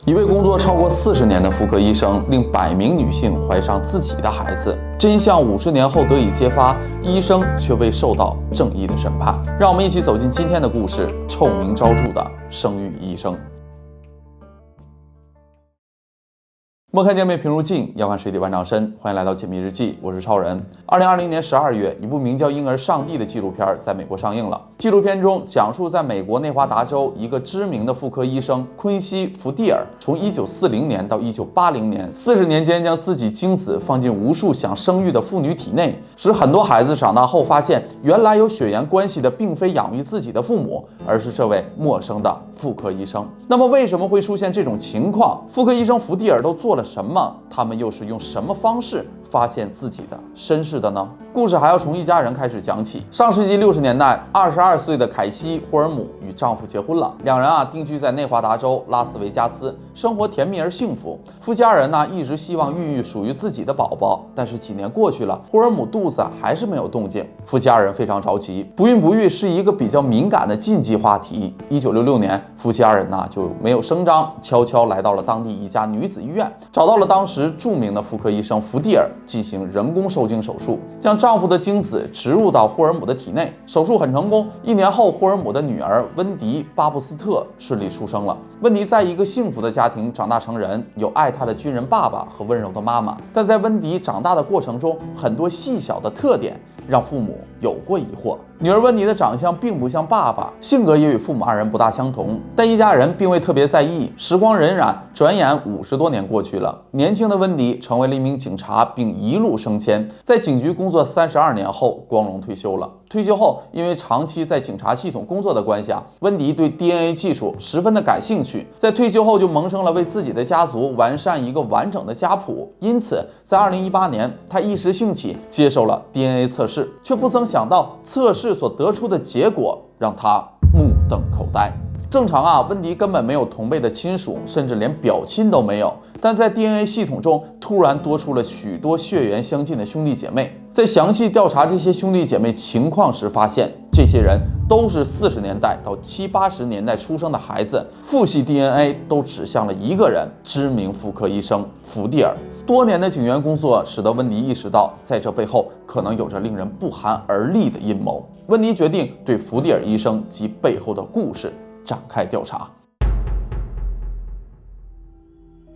一位工作超过40年的妇科医生，令100名女性怀上自己的孩子，真相50年后得以揭发，医生却未受到正义的审判。让我们一起走进今天的故事：臭名昭著的生育医生。莫看见面平如镜，要看水底万丈深。欢迎来到解密日记，我是超人。2020年12月，一部名叫《婴儿上帝》的纪录片在美国上映了。纪录片中讲述在美国内华达州一个知名的妇科医生昆西·福蒂尔，从1940年到1980年40年间，将自己精子放进无数想生育的妇女体内，使很多孩子长大后发现，原来有血缘关系的并非养育自己的父母，而是这位陌生的妇科医生。那么为什么会出现这种情况？妇科医生福蒂尔都做了什么？他们又是用什么方式发现自己的身世的呢？故事还要从一家人开始讲起。上世纪60年代，22岁的凯西·霍尔姆与丈夫结婚了，两人定居在内华达州拉斯维加斯，生活甜蜜而幸福。夫妻二人一直希望孕育属于自己的宝宝，但是几年过去了，霍尔姆肚子还是没有动静，夫妻二人非常着急。不孕不育是一个比较敏感的禁忌话题。1966年，夫妻二人就没有声张，悄悄来到了当地一家女子医院，找到了当时著名的妇科医生福蒂尔，进行人工受精手术，将丈夫的精子植入到霍尔姆的体内。手术很成功，1年后，霍尔姆的女儿温迪·巴布斯特顺利出生了。温迪在一个幸福的家庭长大成人，有爱她的军人爸爸和温柔的妈妈。但在温迪长大的过程中，很多细小的特点让父母有过疑惑。女儿温迪的长相并不像爸爸，性格也与父母二人不大相同，但一家人并未特别在意。时光荏苒，转眼50多年过去了。年轻的温迪成为了一名警察，并一路升迁，在警局工作32年后光荣退休了。退休后，因为长期在警察系统工作的关系温迪对 DNA 技术十分的感兴趣。在退休后就萌生了为自己的家族完善一个完整的家谱，因此在2018年，他一时兴起接受了 DNA 测试，却不曾想到测试所得出的结果让他目瞪口呆。正常温迪根本没有同辈的亲属，甚至连表亲都没有。但在 DNA 系统中突然多出了许多血缘相近的兄弟姐妹。在详细调查这些兄弟姐妹情况时，发现这些人都是40年代到70、80年代出生的孩子，父系 DNA 都指向了一个人，知名妇科医生福蒂尔。多年的警员工作使得温迪意识到，在这背后可能有着令人不寒而栗的阴谋。温迪决定对福蒂尔医生及背后的故事展开调查。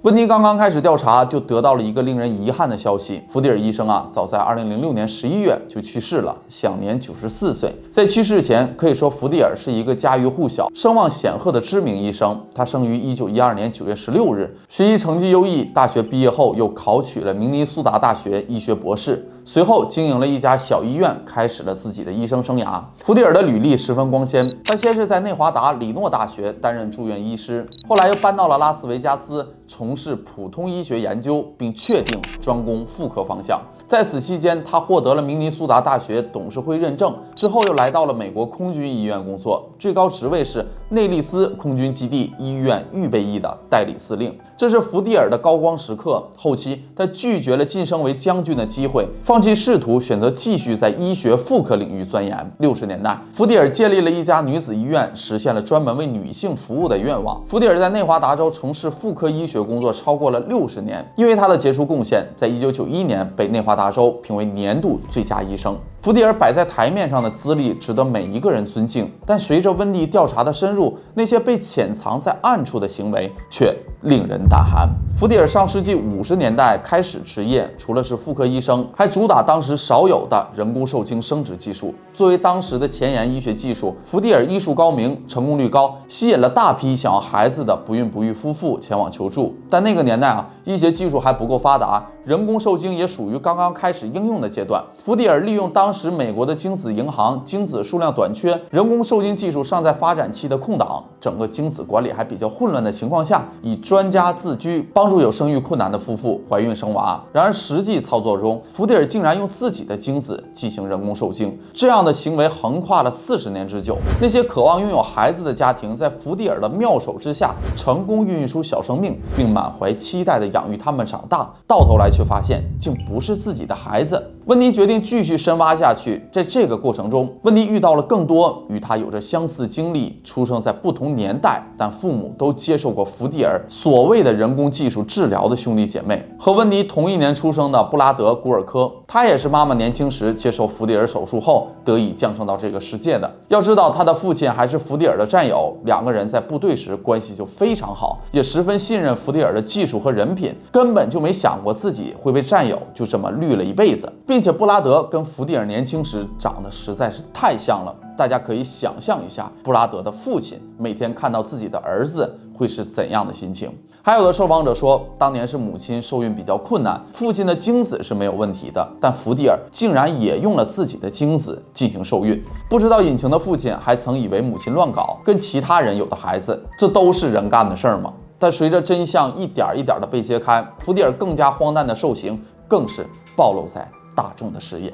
温迪刚刚开始调查，就得到了一个令人遗憾的消息：福蒂尔医生早在2006年11月就去世了，享年94岁。在去世前，可以说福蒂尔是一个家喻户晓、声望显赫的知名医生。他生于1912年9月16日，学习成绩优异，大学毕业后又考取了明尼苏达大学医学博士。随后经营了一家小医院，开始了自己的医生生涯。福蒂尔的履历十分光鲜，他先是在内华达里诺大学担任住院医师，后来又搬到了拉斯维加斯，从事普通医学研究，并确定专攻妇科方向。在此期间，他获得了明尼苏达大学董事会认证，之后又来到了美国空军医院工作，最高职位是内利斯空军基地医院预备役的代理司令。这是福蒂尔的高光时刻。后期他拒绝了晋升为将军的机会，放弃仕途，选择继续在医学妇科领域钻研。60年代，福蒂尔建立了一家女子医院，实现了专门为女性服务的愿望。福蒂尔在内华达州从事妇科医学工作超过了60年，因为他的杰出贡献，在1991年被内华达州评为年度最佳医生。福蒂尔摆在台面上的资历值得每一个人尊敬，但随着温迪调查的深入，那些被潜藏在暗处的行为却令人胆寒。福蒂尔上世纪50年代开始职业，除了是妇科医生，还主打当时少有的人工受精生殖技术。作为当时的前沿医学技术，福蒂尔医术高明，成功率高，吸引了大批想要孩子的不孕不育夫妇前往求助。但那个年代医学技术还不够发达，人工受精也属于刚刚开始应用的阶段。福蒂尔利用当时美国的精子银行精子数量短缺，人工受精技术尚在发展期的空档，整个精子管理还比较混乱的情况下，以专家自居，帮助有生育困难的夫妇怀孕生娃。然而实际操作中，福蒂尔竟然用自己的精子进行人工受精，这样的行为横跨了40年之久。那些渴望拥有孩子的家庭，在福蒂尔的妙手之下，成功孕育出小生命，并满怀期待地养育他们长大，到头来却发现竟不是自己的孩子，温妮决定继续深挖下去，在这个过程中，温妮遇到了更多与她有着相似经历、出生在不同年代，但父母都接受过福蒂尔所谓的人工技术治疗的兄弟姐妹。和温妮同一年出生的布拉德·古尔科，他也是妈妈年轻时接受福蒂尔手术后得以降生到这个世界的。要知道，他的父亲还是福蒂尔的战友，两个人在部队时关系就非常好，也十分信任福蒂尔的技术和人品，根本就没想过自己会被战友就这么绿了一辈子。并且布拉德跟福蒂尔年轻时长得实在是太像了，大家可以想象一下布拉德的父亲每天看到自己的儿子会是怎样的心情。还有的受访者说，当年是母亲受孕比较困难，父亲的精子是没有问题的，但福蒂尔竟然也用了自己的精子进行受孕。不知道隐情的父亲还曾以为母亲乱搞，跟其他人有的孩子，这都是人干的事儿吗？但随着真相一点一点的被揭开，福蒂尔更加荒诞的受刑更是暴露在大众的视野。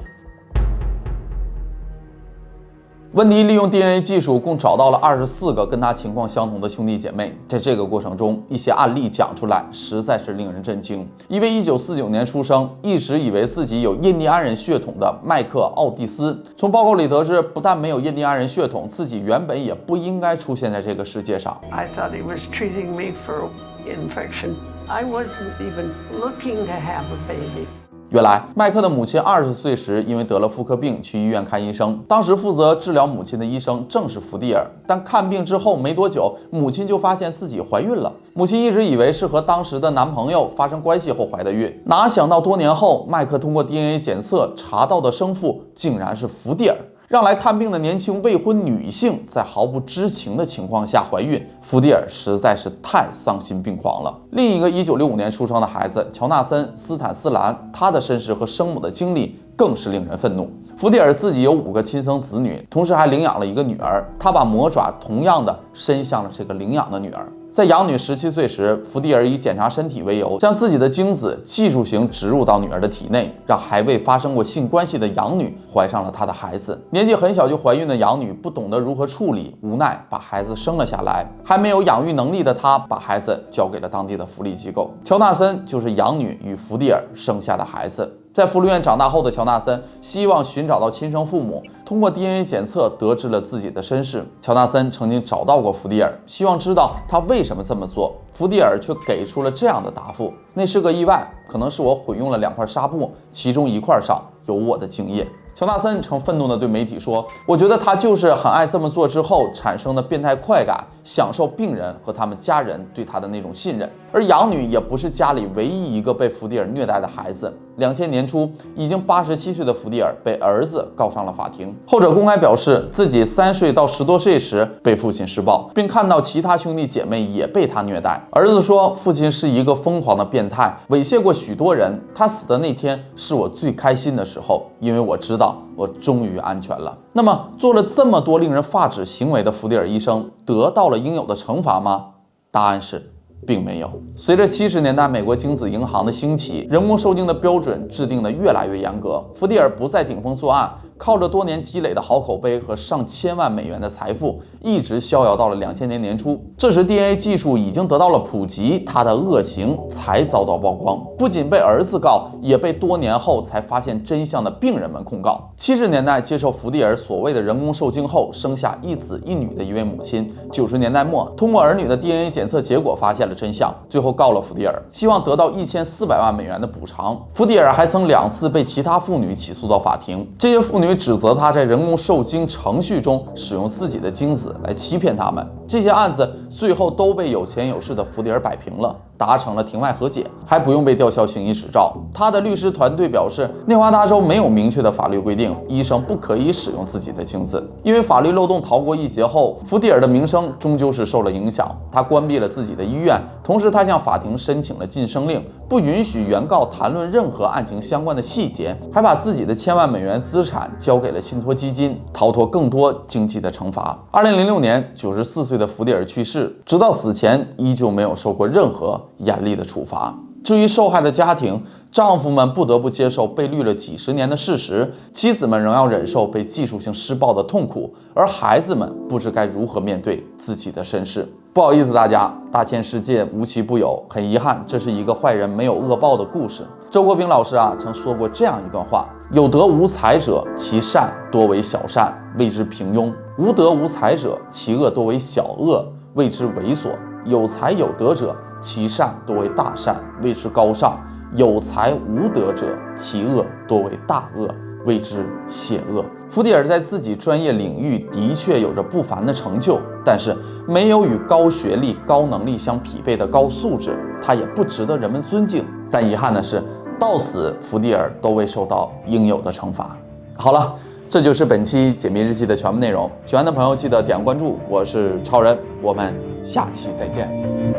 温妮利用 DNA 技术共找到了24个跟她情况相同的兄弟姐妹。在这个过程中，一些案例讲出来实在是令人震惊。一位1949年出生，一直以为自己有印第安人血统的麦克·奥蒂斯，从报告里得知，不但没有印第安人血统，自己原本也不应该出现在这个世界上。I thought he was treating me for infection. I wasn't even looking to have a baby.原来，麦克的母亲20岁时因为得了妇科病去医院看医生，当时负责治疗母亲的医生正是福蒂尔。但看病之后没多久，母亲就发现自己怀孕了。母亲一直以为是和当时的男朋友发生关系后怀的孕，哪想到多年后，麦克通过 DNA 检测查到的生父竟然是福蒂尔。让来看病的年轻未婚女性在毫不知情的情况下怀孕，福蒂尔实在是太丧心病狂了。另一个1965年出生的孩子乔纳森·斯坦斯兰，他的身世和生母的经历更是令人愤怒。福蒂尔自己有5个亲生子女，同时还领养了一个女儿，他把魔爪同样的伸向了这个领养的女儿。在养女17岁时，福蒂尔以检查身体为由，将自己的精子技术型植入到女儿的体内，让还未发生过性关系的养女怀上了她的孩子。年纪很小就怀孕的养女不懂得如何处理，无奈把孩子生了下来。还没有养育能力的她，把孩子交给了当地的福利机构。乔纳森就是养女与福蒂尔生下的孩子。在福利院长大后的乔纳森希望寻找到亲生父母，通过 DNA 检测得知了自己的身世。乔纳森曾经找到过福蒂尔，希望知道他为什么这么做。福蒂尔却给出了这样的答复：那是个意外，可能是我混用了2块纱布，其中1块上有我的精液。乔纳森曾愤怒地对媒体说：“我觉得他就是很爱这么做之后产生的变态快感，享受病人和他们家人对他的那种信任。”而养女也不是家里唯一一个被福蒂尔虐待的孩子。2000年初，已经87岁的福蒂尔被儿子告上了法庭。后者公开表示，自己3岁到10多岁时被父亲施暴，并看到其他兄弟姐妹也被他虐待。儿子说，父亲是一个疯狂的变态，猥亵过许多人。他死的那天是我最开心的时候，因为我知道我终于安全了。那么，做了这么多令人发指行为的福蒂尔医生得到了应有的惩罚吗？答案是并没有。随着70年代美国精子银行的兴起，人工受精的标准制定得越来越严格，福蒂尔不再顶风作案，靠着多年积累的好口碑和上千万美元的财富，一直逍遥到了2000年年初。这时 DNA 技术已经得到了普及，他的恶行才遭到曝光，不仅被儿子告，也被多年后才发现真相的病人们控告。70年代接受福蒂尔所谓的人工受精后生下1子1女的一位母亲，90年代末通过儿女的 DNA 检测结果发现了真相，最后告了福蒂尔，希望得到1400万美元的补偿。福蒂尔还曾2次被其他妇女起诉到法庭，这些妇女指责他在人工受精程序中使用自己的精子来欺骗他们。这些案子最后都被有钱有势的福蒂尔摆平了，达成了庭外和解，还不用被吊销行医执照。他的律师团队表示，内华达州没有明确的法律规定医生不可以使用自己的精子。因为法律漏洞逃过一劫后，福蒂尔的名声终究是受了影响，他关闭了自己的医院，同时他向法庭申请了禁声令，不允许原告谈论任何案情相关的细节，还把自己的千万美元资产交给了信托基金，逃脱更多经济的惩罚。2006年，94岁的福蒂尔去世，直到死前依旧没有受过任何严厉的处罚。至于受害的家庭，丈夫们不得不接受被绿了几十年的事实，妻子们仍要忍受被技术性施暴的痛苦，而孩子们不知该如何面对自己的身世。不好意思大家，大千世界无奇不有，很遗憾，这是一个坏人没有恶报的故事。周国平老师曾说过这样一段话：有德无才者，其善多为小善，谓之平庸；无德无才者，其恶多为小恶，谓之猥琐；有才有德者，其善多为大善，谓之高尚；有才无德者，其恶多为大恶，谓之邪恶。福迪尔在自己专业领域的确有着不凡的成就，但是没有与高学历、高能力相匹配的高素质，他也不值得人们尊敬。但遗憾的是，到死福迪尔都未受到应有的惩罚。好了，这就是本期解密日记的全部内容。喜欢的朋友记得点关注，我是超人，我们下期再见，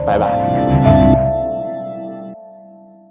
拜拜。